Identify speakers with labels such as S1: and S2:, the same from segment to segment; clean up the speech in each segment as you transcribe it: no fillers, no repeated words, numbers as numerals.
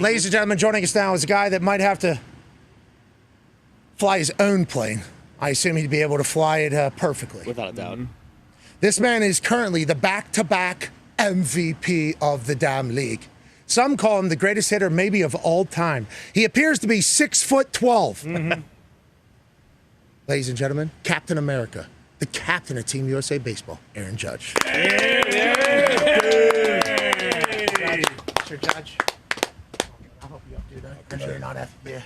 S1: Ladies and gentlemen, joining us now is a guy that might have to fly his own plane. I assume he'd be able to fly it perfectly.
S2: Without a doubt.
S1: This man is currently the back-to-back MVP of the Dahn League. Some call him the greatest hitter maybe of all time. He appears to be 6'12". Ladies and gentlemen, Captain America, the captain of Team USA Baseball, Aaron Judge. Mr. Judge. I'll help you up, dude. I appreciate you're not FBA.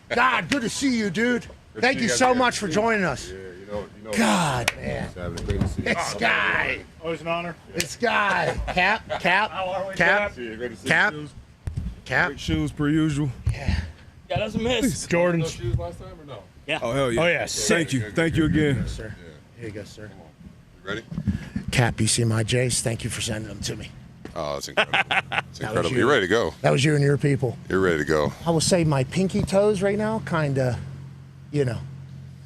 S1: God, good to see you, dude. Thank you so much for joining us.
S3: Yeah, you know.
S1: God, man. This guy.
S4: Always an honor.
S1: This guy. Cap.
S4: How are we,
S1: Cap.
S3: Great shoes per usual.
S1: Yeah.
S2: Yeah, that's a miss.
S4: Jordan's.
S3: Shoes last time or no?
S2: Yeah.
S3: Oh, hell yeah.
S4: Oh, yes.
S3: Thank you. Thank you again.
S1: Yes, sir. Here you go, sir.
S3: You ready?
S1: Cap, you see my Jays? Thank you for sending them to me.
S3: Oh, that's incredible. It's incredible.
S1: you.
S3: You're ready to go.
S1: That was you and your people.
S3: You're ready to go.
S1: I will say my pinky toes right now, kind of, you know.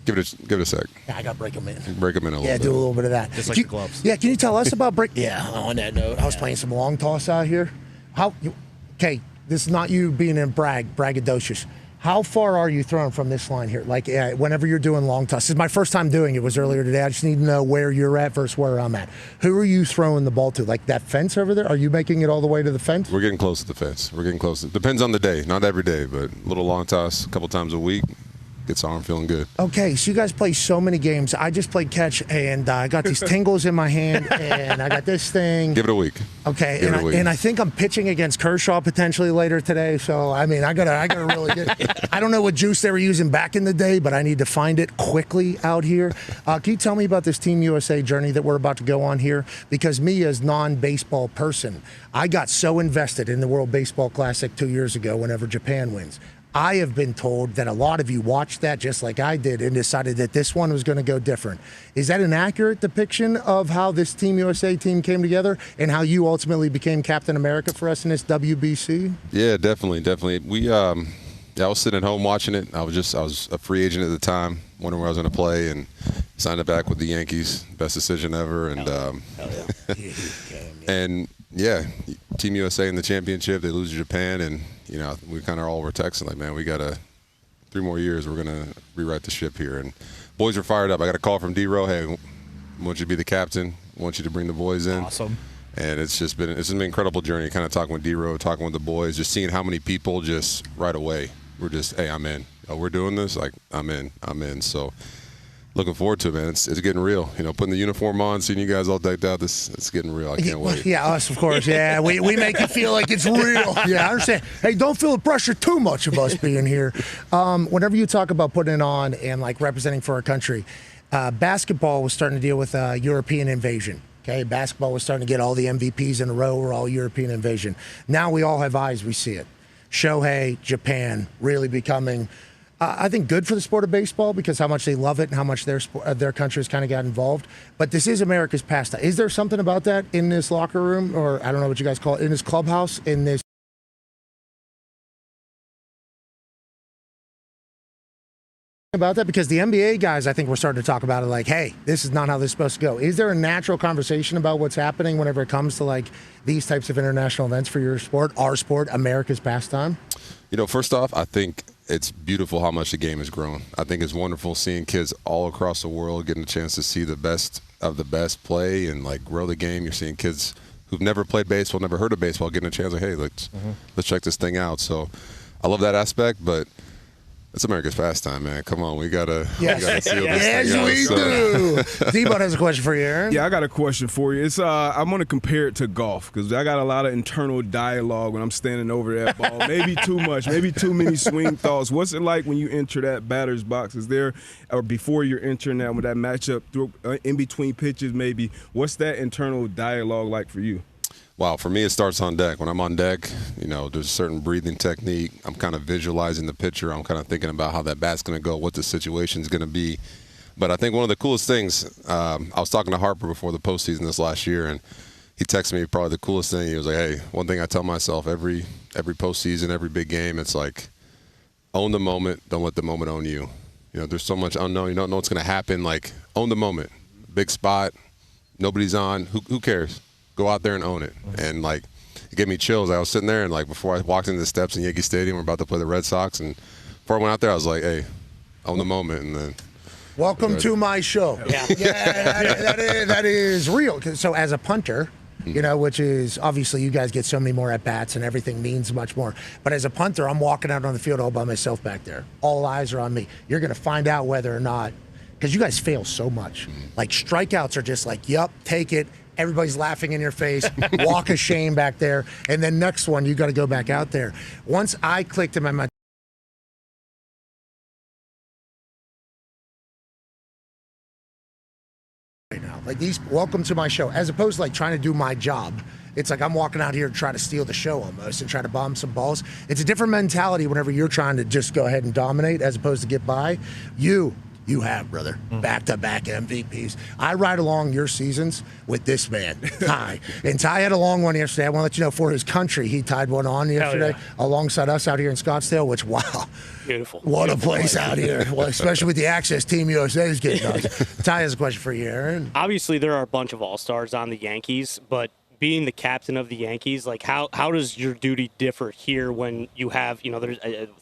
S3: Give it a sec.
S1: Yeah, I got to break them in.
S3: Break them in a little
S1: Yeah,
S3: bit.
S1: do a little bit of that.
S2: Just like the gloves.
S1: Yeah, can you tell us about break? Yeah, on that note, I was playing some long toss out here. Okay, this is not you being in braggadocious. How far are you throwing from this line here? Like, whenever you're doing long toss. This is my first time doing it. It was earlier today. I just need to know where you're at versus where I'm at. Who are you throwing the ball to? Like that fence over there? Are you making it all the way to the fence?
S3: We're getting close to the fence. We're getting close. It depends on the day. Not every day, but a little long toss a couple times a week. Gets arm feeling good.
S1: Okay, so you guys play so many games. I just played catch, and I got these tingles in my hand, and I got this thing.
S3: Give it a week.
S1: Okay,
S3: Give it a week.
S1: and I think I'm pitching against Kershaw potentially later today. So I mean, I gotta really get. I don't know what juice they were using back in the day, but I need to find it quickly out here. Can you tell me about this Team USA journey that we're about to go on here? Because me, as non-baseball person, I got so invested in the World Baseball Classic 2 years ago. Whenever Japan wins. I have been told that a lot of you watched that just like I did and decided that this one was going to go different. Is that an accurate depiction of how this Team USA team came together and how you ultimately became Captain America for us in this WBC?
S3: Yeah, definitely. We, I was sitting at home watching it. I was a free agent at the time, wondering where I was going to play, and signed it back with the Yankees. Best decision ever. And
S2: Hell yeah.
S3: and yeah, Team USA in the championship. They lose to Japan, and you know we kind of all were texting like, man, we got 3 more years. We're gonna rewrite the ship here. And boys are fired up. I got a call from D-Row. Hey, I want you to be the captain. I want you to bring the boys in.
S2: Awesome.
S3: And it's been an incredible journey. Kind of talking with D-Row, talking with the boys, just seeing how many people just right away were just, hey, I'm in. Oh, we're doing this. Like I'm in. So. Looking forward to it, man. It's getting real. You know, putting the uniform on, seeing you guys all decked out, it's getting real. I can't wait.
S1: Yeah, us, of course. Yeah, we make it feel like it's real. Yeah, I understand. Hey, don't feel the pressure too much of us being here. Whenever you talk about putting it on and, like, representing for our country, basketball was starting to deal with European invasion. Okay, basketball was starting to get all the MVPs in a row were all European invasion. Now we all have eyes. We see it. Shohei, Japan, really becoming – I think good for the sport of baseball because how much they love it and how much their countries kind of got involved. But this is America's pastime. Is there something about that in this locker room, or I don't know what you guys call it, in this clubhouse, in this? About that? Because the NBA guys, I think we're starting to talk about it like, hey, this is not how this is supposed to go. Is there a natural conversation about what's happening whenever it comes to like these types of international events for your sport, our sport, America's pastime?
S3: You know, first off, I think it's beautiful how much the game has grown. I think it's wonderful seeing kids all across the world getting a chance to see the best of the best play and like grow the game. You're seeing kids who've never played baseball, never heard of baseball, getting a chance like, hey, let's check this thing out. So I love that aspect, but it's America's pastime, man. Come on, we gotta seal this thing out.
S1: Yes, we do. D-Bot has a question for you, Aaron.
S5: Yeah, I got a question for you. It's I'm gonna compare it to golf because I got a lot of internal dialogue when I'm standing over that ball. Maybe too much, maybe too many swing thoughts. What's it like when you enter that batter's box? Is there, or before you're entering that, with that matchup through in between pitches, maybe? What's that internal dialogue like for you?
S3: Wow, for me, it starts on deck. When I'm on deck, you know, there's a certain breathing technique. I'm kind of visualizing the pitcher. I'm kind of thinking about how that bat's going to go, what the situation's going to be. But I think one of the coolest things, I was talking to Harper before the postseason this last year, and he texted me probably the coolest thing. He was like, hey, one thing I tell myself every postseason, every big game, it's like, own the moment, don't let the moment own you. You know, there's so much unknown. You don't know what's going to happen. Like, own the moment. Big spot, nobody's on. Who cares? Go out there and own it. And, like, it gave me chills. I was sitting there, and like before I walked into the steps in Yankee Stadium, we're about to play the Red Sox, and before I went out there, I was like, hey, own the moment, and then.
S1: Welcome to my show. Yeah, that is real. So as a punter, you know, which is obviously you guys get so many more at-bats and everything means much more. But as a punter, I'm walking out on the field all by myself back there. All eyes are on me. You're going to find out whether or not, because you guys fail so much. Like strikeouts are just like, yup, take it. Everybody's laughing in your face. Walk of shame back there. And then next one, you got to go back out there. Once I clicked in my mind, now. Like these, welcome to my show. As opposed to like trying to do my job. It's like I'm walking out here to try to steal the show almost and try to bomb some balls. It's a different mentality whenever you're trying to just go ahead and dominate as opposed to get by. You have, brother, back-to-back MVPs. I ride along your seasons with this man, Ty. And Ty had a long one yesterday. I want to let you know for his country, he tied one on yesterday alongside us out here in Scottsdale, which, wow.
S2: Beautiful.
S1: What a place out here, well, especially with the access Team USA is getting us. Ty has a question for you, Aaron.
S2: Obviously, there are a bunch of all-stars on the Yankees, but being the captain of the Yankees, like how does your duty differ here when you have, you know, there's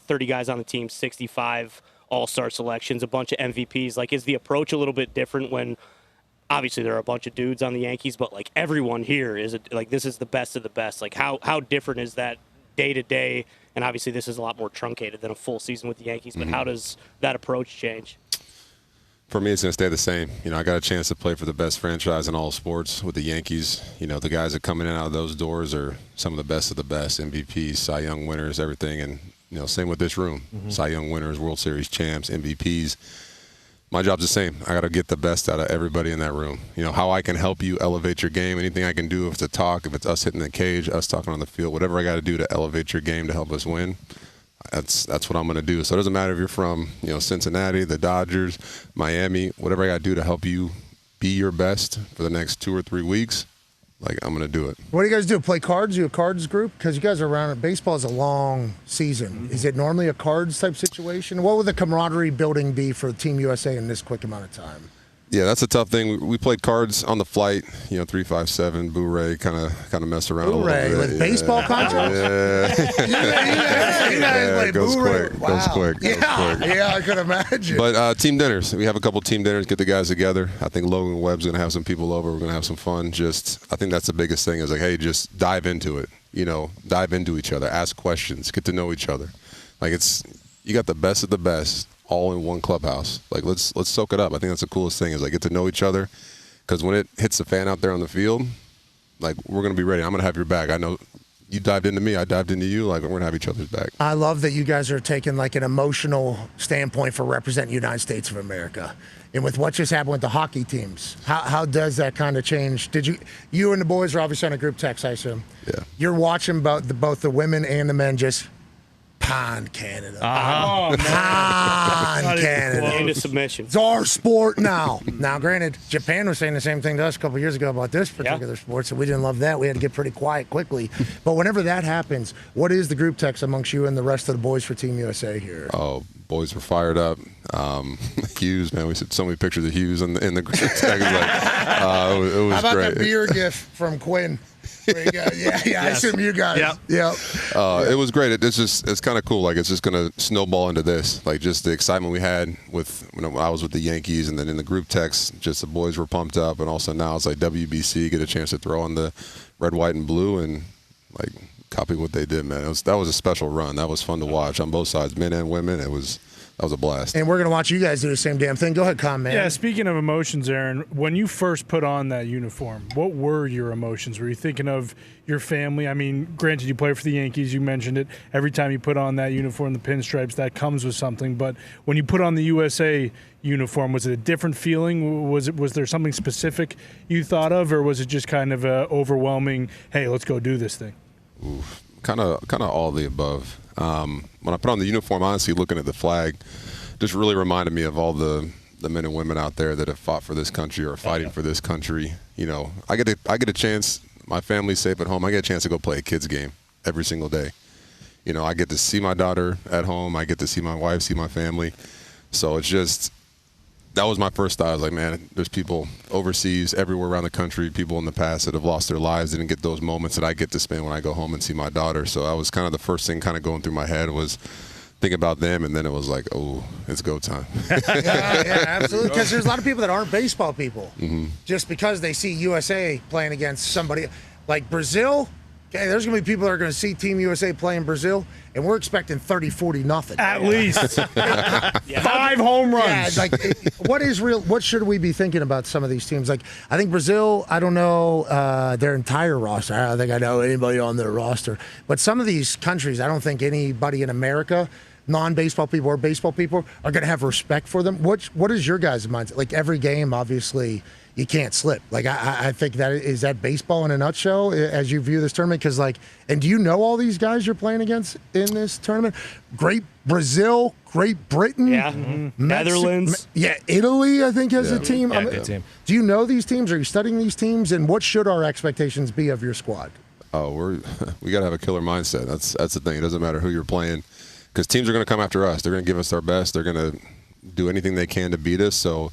S2: 30 guys on the team, 65 all-star selections, a bunch of MVPs? Like, is the approach a little bit different when obviously there are a bunch of dudes on the Yankees, but like everyone here is like, this is the best of the best. Like how different is that day to day? And obviously this is a lot more truncated than a full season with the Yankees, but how does that approach change?
S3: For me, it's going to stay the same. You know, I got a chance to play for the best franchise in all sports with the Yankees. You know, the guys that come in and out of those doors are some of the best, MVPs, Cy Young winners, everything. And, you know, same with this room. Cy Young winners, World Series champs, MVPs. My job's the same. I got to get the best out of everybody in that room. You know, how I can help you elevate your game, anything I can do, if it's a talk, if it's us hitting the cage, us talking on the field, whatever I got to do to elevate your game to help us win, that's what I'm going to do. So it doesn't matter if you're from, you know, Cincinnati, the Dodgers, Miami, whatever I got to do to help you be your best for the next 2 or 3 weeks, like, I'm going to do it.
S1: What do you guys do? Play cards? You a cards group? Because you guys are around. Baseball is a long season. Is it normally a cards type situation? What would the camaraderie building be for Team USA in this quick amount of time?
S3: Yeah, that's a tough thing. We played cards on the flight, you know, 3-5-7, Boo-Ray, kind of messed around a little bit.
S1: With baseball contracts?
S3: Yeah. Goes quick.
S1: Wow.
S3: Goes quick.
S1: Yeah, I could imagine.
S3: But team dinners. We have a couple team dinners, get the guys together. I think Logan and Webb's going to have some people over. We're going to have some fun. I think that's the biggest thing is like, hey, just dive into it. You know, dive into each other, ask questions, get to know each other. Like you got the best of the best all in one clubhouse. Like let's soak it up. I think that's the coolest thing is like get to know each other, because when it hits the fan out there on the field, like we're gonna be ready. I'm gonna have your back. I know you dived into me, I dived into you. Like we're gonna have each other's back.
S1: I love that you guys are taking like an emotional standpoint for representing the United States of America. And with what just happened with the hockey teams, how does that kind of change? Did you and the boys are obviously on a group text, I assume.
S3: Yeah.
S1: You're watching both the women and the men just pound Canada. Pound Canada.
S2: Into submission.
S1: It's our sport now. Now, granted, Japan was saying the same thing to us a couple years ago about this particular sport, so we didn't love that. We had to get pretty quiet quickly. But whenever that happens, what is the group text amongst you and the rest of the boys for Team USA here?
S3: Oh, boys were fired up. Hughes, man, we said so many pictures of Hughes in the group text. It was
S1: How about
S3: great.
S1: the beer gift from Quinn? I assume you guys. Yep.
S3: It was great. It's kind of cool. Like it's just gonna snowball into this. Like just the excitement we had with when I was with the Yankees, and then in the group text, just the boys were pumped up, and also now it's like WBC, get a chance to throw on the red, white, and blue, and like copy what they did, man. That was a special run. That was fun to watch on both sides, men and women. That was a blast.
S1: And we're going to watch you guys do the same damn thing. Go ahead, man.
S4: Yeah, speaking of emotions, Aaron, when you first put on that uniform, what were your emotions? Were you thinking of your family? I mean, granted, you play for the Yankees. You mentioned it. Every time you put on that uniform, the pinstripes, that comes with something. But when you put on the USA uniform, was it a different feeling? Was there something specific you thought of, or was it just kind of a overwhelming, hey, let's go do this thing?
S3: Oof. Kind of all of the above. When I put on the uniform, honestly, looking at the flag, just really reminded me of all the men and women out there that have fought for this country or are fighting for this country. You know, I get a chance. My family's safe at home. I get a chance to go play a kids game every single day. You know, I get to see my daughter at home. I get to see my wife, see my family. So it's just that was my first thought. I was like, man, there's people overseas, everywhere around the country, people in the past that have lost their lives, didn't get those moments that I get to spend when I go home and see my daughter. So that was kind of the first thing kind of going through my head was thinking about them, and then it was like, oh, it's go time.
S1: Yeah, absolutely. Because there's a lot of people that aren't baseball people. Just because they see USA playing against somebody like Brazil. Okay, there's going to be people that are going to see Team USA play in Brazil, and we're expecting 30, 40, nothing.
S4: At least 5 home runs.
S1: Yeah, like, what is real? What should we be thinking about some of these teams? Like, I think Brazil, I don't know their entire roster. I don't think I know anybody on their roster. But some of these countries, I don't think anybody in America, non-baseball people or baseball people, are going to have respect for them. What is your guys' mindset? Like, every game, obviously, you can't slip. Like, I think is that baseball in a nutshell as you view this tournament? Because, like, and do you know all these guys you're playing against in this tournament? Great Brazil, Great Britain,
S2: Netherlands.
S1: Italy, I think, has a team.
S6: Yeah, good team.
S1: Do you know these teams? Are you studying these teams? And what should our expectations be of your squad?
S3: Oh, we got to have a killer mindset. That's the thing. It doesn't matter who you're playing, because teams are going to come after us. They're going to give us our best. They're going to do anything they can to beat us. So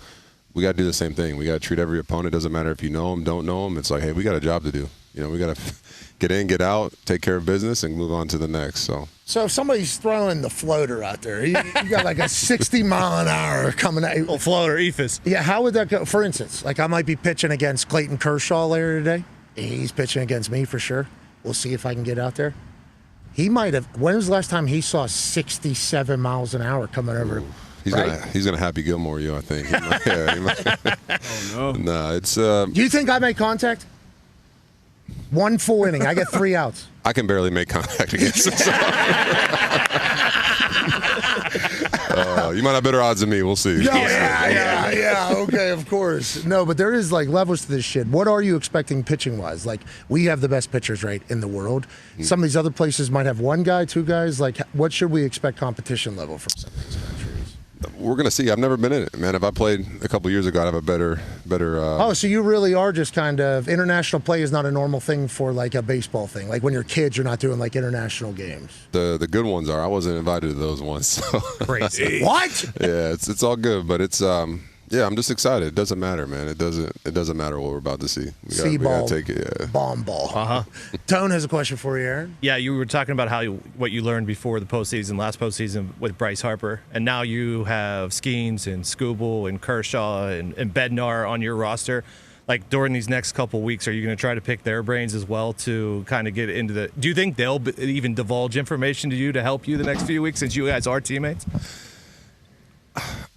S3: we got to do the same thing. We got to treat every opponent. Doesn't matter if you know them, don't know them. It's like, hey, we got a job to do. You know, we got to get in, get out, take care of business, and move on to the next. So
S1: if somebody's throwing the floater out there, you got like a 60-mile-an-hour coming at you.
S6: Well, floater, ephus.
S1: Yeah, how would that go? For instance, like I might be pitching against Clayton Kershaw later today. He's pitching against me for sure. We'll see if I can get out there. He might have. When was the last time he saw 67 miles an hour coming over?
S3: He's gonna Happy Gilmore you, I think. He might.
S5: Oh no.
S3: Nah, it's.
S1: Do you think I make contact? One full inning, I get 3 outs.
S3: I can barely make contact against him. So. You might have better odds than me. We'll see.
S1: Yeah. Okay, of course. No, but there is like levels to this shit. What are you expecting pitching wise? Like, we have the best pitchers, right, in the world. Some of these other places might have 1 guy, 2 guys. Like, what should we expect competition level from some of these countries?
S3: We're gonna see. I've never been in it, man. If I played a couple years ago, I'd have a better.
S1: Oh, so you really are just kind of international play is not a normal thing for like a baseball thing. Like when you're kids, you're not doing like international games.
S3: The good ones are. I wasn't invited to those ones. So.
S6: Crazy.
S1: What?
S3: Yeah, it's all good, but it's yeah, I'm just excited. It doesn't matter, man. It doesn't matter what we're about to see. We gotta take it. Yeah.
S1: Bomb ball. Tone has a question for you, Aaron.
S6: Yeah, you were talking about what you learned before the postseason, last postseason with Bryce Harper, and now you have Skeens and Skubal and Kershaw and Bednar on your roster. Like during these next couple weeks, are you going to try to pick their brains as well to kind of get into the? Do you think they'll even divulge information to you to help you the next few weeks since you guys are teammates?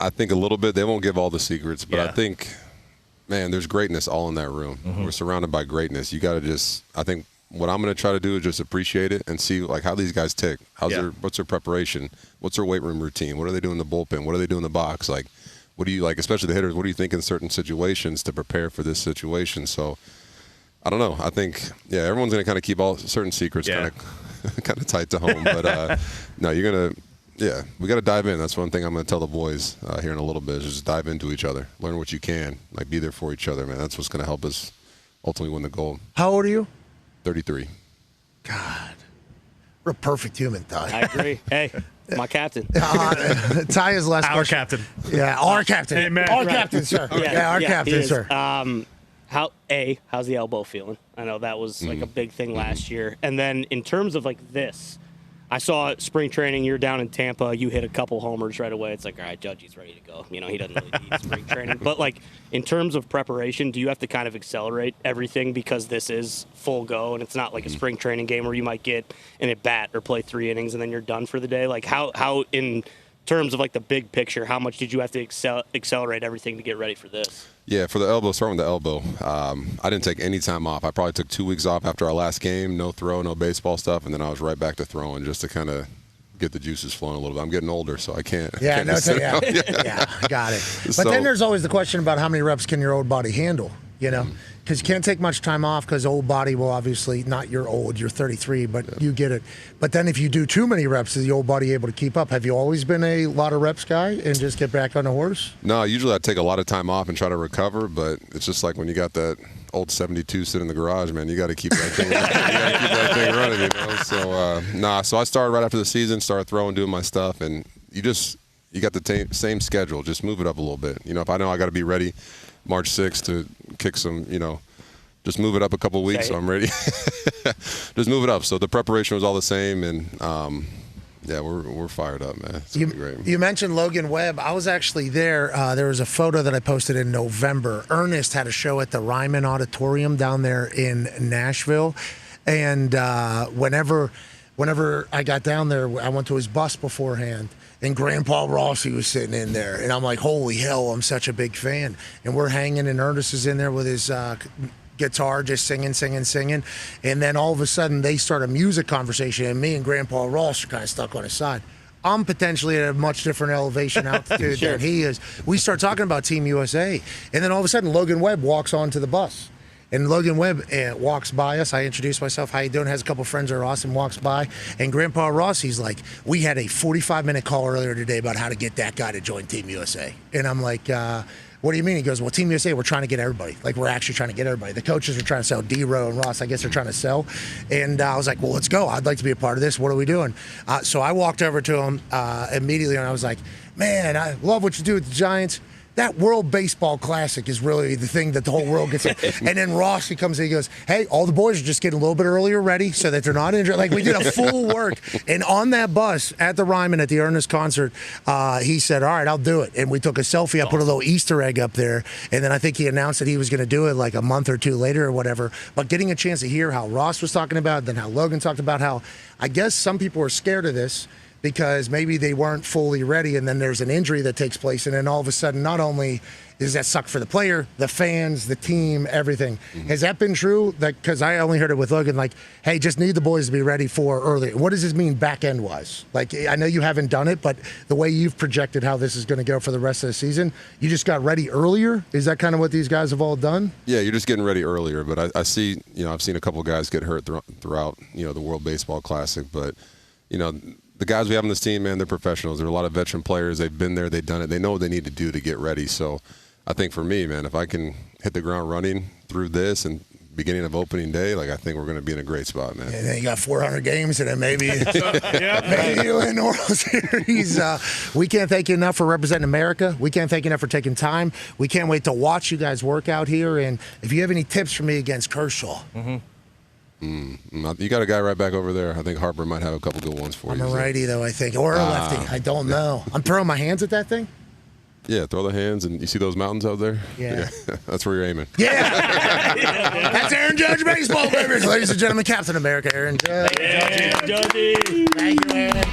S3: I think a little bit. They won't give all the secrets, but
S6: Yeah.
S3: I think, man, there's greatness all in that room. We're surrounded by greatness. You got to I think what I'm going to try to do is just appreciate it and see like how these guys tick. What's their preparation? What's their weight room routine? What are they doing in the bullpen? What are they doing in the box? Like, what do you like, especially the hitters? What do you think in certain situations to prepare for this situation? So, I don't know. I think, yeah, everyone's going to kind of keep all certain secrets kind of tight to home. But no, you're going to. Yeah, we got to dive in. That's one thing I'm going to tell the boys here in a little bit is just dive into each other. Learn what you can. Like, be there for each other, man. That's what's going to help us ultimately win the gold.
S1: How old are you?
S3: 33.
S1: God. We're a perfect human, Ty.
S2: I agree. Hey, my captain.
S1: Ty is last
S6: Our
S1: question.
S6: captain.
S1: Yeah, our captain.
S4: Amen.
S1: Our
S4: Right.
S1: captain, sir. Yeah, our
S2: he
S1: captain,
S2: is.
S1: sir.
S2: How's the elbow feeling? I know that was like a big thing last year. And then in terms of like this, I saw spring training. You're down in Tampa. You hit a couple homers right away. It's like, all right, Judgy's ready to go. You know, he doesn't really need spring training. But like in terms of preparation, do you have to kind of accelerate everything because this is full go and it's not like a spring training game where you might get an at bat or play 3 innings and then you're done for the day? Like how in terms of like the big picture, how much did you have to accelerate everything to get ready for this?
S3: Yeah, for the elbow, starting with the elbow, I didn't take any time off. I probably took 2 weeks off after our last game, no throw, no baseball stuff, and then I was right back to throwing just to kind of get the juices flowing a little bit. I'm getting older, so I can't.
S1: Yeah,
S3: I can't
S1: yeah, got it. But then there's always the question about how many reps can your old body handle, you know? Because you can't take much time off because old body will obviously, not you're old, you're 33, but you get it. But then if you do too many reps, is the old body able to keep up? Have you always been a lot of reps guy and just get back on the horse?
S3: No, usually I take a lot of time off and try to recover, but it's just like when you got that old 72 sitting in the garage, man, you got to keep that thing, running, you know? So, so I started right after the season, started throwing, doing my stuff, and you you got the same schedule. Just move it up a little bit. You know, if I know I got to be ready March 6th to kick some, you know, just move it up a couple weeks so I'm ready. Just move it up. So the preparation was all the same, and yeah, we're fired up, man. It's gonna be great.
S1: You mentioned Logan Webb. I was actually there. There was a photo that I posted in November. Ernest had a show at the Ryman Auditorium down there in Nashville, and whenever I got down there, I went to his bus beforehand, and Grandpa Rossi was sitting in there, and I'm like, holy hell, I'm such a big fan. And we're hanging, and Ernest is in there with his guitar, just singing. And then all of a sudden, they start a music conversation, and me and Grandpa Ross are kind of stuck on his side. I'm potentially at a much different elevation altitude than he is. We start talking about Team USA, and then all of a sudden, Logan Webb walks onto the bus. And Logan Webb walks by us. I introduce myself. How you doing? Has a couple friends that are awesome. Walks by. And Grandpa Ross, he's like, we had a 45-minute call earlier today about how to get that guy to join Team USA. And I'm like, what do you mean? He goes, well, Team USA, we're trying to get everybody. Like, we're actually trying to get everybody. The coaches are trying to sell D-Row and Ross. I guess they're trying to sell. And I was like, well, let's go. I'd like to be a part of this. What are we doing? So I walked over to him immediately, and I was like, man, I love what you do with the Giants. That World Baseball Classic is really the thing that the whole world gets in. And then Ross, he comes in, he goes, hey, all the boys are just getting a little bit earlier ready so that they're not injured. Like, we did a full work. And on that bus at the Ryman at the Ernest concert, he said, all right, I'll do it. And we took a selfie. I put a little Easter egg up there. And then I think he announced that he was going to do it like a month or two later or whatever. But getting a chance to hear how Ross was talking about it, then how Logan talked about how I guess some people are scared of this because maybe they weren't fully ready, and then there's an injury that takes place, and then all of a sudden, not only does that suck for the player, the fans, the team, everything. Mm-hmm. Has that been true? Because I only heard it with Logan, like, hey, just need the boys to be ready for early. What does this mean back-end-wise? Like, I know you haven't done it, but the way you've projected how this is going to go for the rest of the season, you just got ready earlier? Is that kind of what these guys have all done?
S3: Yeah, you're just getting ready earlier, but I see, you know, I've seen a couple of guys get hurt throughout, you know, the World Baseball Classic, but, you know, the guys we have on this team, man, they're professionals. There are a lot of veteran players. They've been there. They've done it. They know what they need to do to get ready. So I think for me, man, if I can hit the ground running through this and beginning of opening day, like, I think we're going to be in a great spot, man.
S1: And then you got 400 games, and then maybe you win the World Series. We can't thank you enough for representing America. We can't thank you enough for taking time. We can't wait to watch you guys work out here. And if you have any tips for me against Kershaw.
S3: Mm-hmm. You got a guy right back over there. I think Harper might have a couple good ones for you.
S1: I'm a righty, though, I think. Or a lefty. I don't know. I'm throwing my hands at that thing?
S3: Yeah, throw the hands, and you see those mountains out there?
S1: Yeah.
S3: That's where you're aiming.
S1: Yeah. That's Aaron Judge baseball, baby. Ladies and gentlemen, Captain America, Aaron Judge.
S2: Yeah, Judge.
S1: Thank you, Aaron.